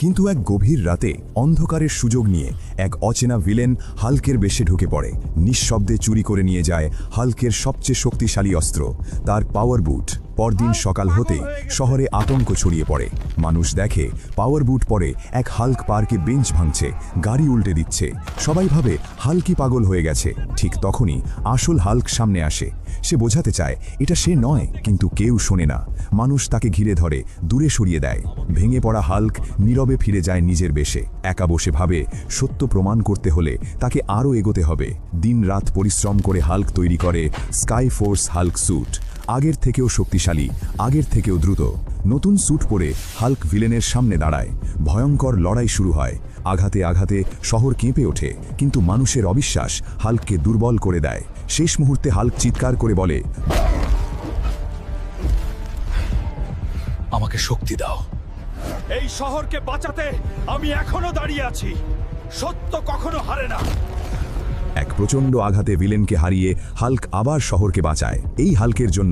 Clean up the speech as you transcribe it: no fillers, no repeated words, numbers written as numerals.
কিন্তু এক গভীর রাতে অন্ধকারের সুযোগ নিয়ে এক অচেনা ভিলেন হাল্কের বেশে ঢুকে পড়ে। নিঃশব্দে চুরি করে নিয়ে যায় হাল্কের সবচেয়ে শক্তিশালী অস্ত্র, তার পাওয়ার বুট। পরদিন সকাল হতেই শহরে আতঙ্ক ছড়িয়ে পড়ে। মানুষ দেখে পাওয়ার বুট পরে এক হাল্ক পার্কে বেঞ্চ ভাঙছে, গাড়ি উল্টে দিচ্ছে। সবাই ভাবে হাল্কই পাগল হয়ে গেছে। ঠিক তখনই আসল হাল্ক সামনে আসে। সে বোঝাতে চায় এটা সে নয়, কিন্তু কেউ শোনে না। মানুষ তাকে ঘিরে ধরে, দূরে সরিয়ে দেয়। ভেঙে পড়া হাল্ক নীরবে ফিরে যায় নিজের বেশে। একা বসে ভাবে সত্য প্রমাণ করতে হলে তাকে আরও এগোতে হবে। দিন রাত পরিশ্রম করে হাল্ক তৈরি করে স্কাই ফোর্স হাল্ক স্যুট। আগের থেকেও শক্তিশালী, আগের থেকেও দ্রুত। নতুন স্যুট পরে হাল্ক ভিলেনের সামনে দাঁড়ায়। ভয়ঙ্কর লড়াই শুরু হয়। আঘাতে আঘাতে শহর কেঁপে ওঠে, কিন্তু মানুষের অবিশ্বাস হাল্ককে দুর্বল করে দেয়। শেষ মুহূর্তে হাল্ক চিৎকার করে বলে, আমাকে শক্তি দাও। এই শহরকে বাঁচাতে আমি এখনো দাঁড়িয়ে আছি। সত্য কখনো হারে না। এক প্রচণ্ড আঘাতে ভিলেনকে হারিয়ে হাল্ক আবার শহরকে বাঁচায়। এই হাল্কের জন্য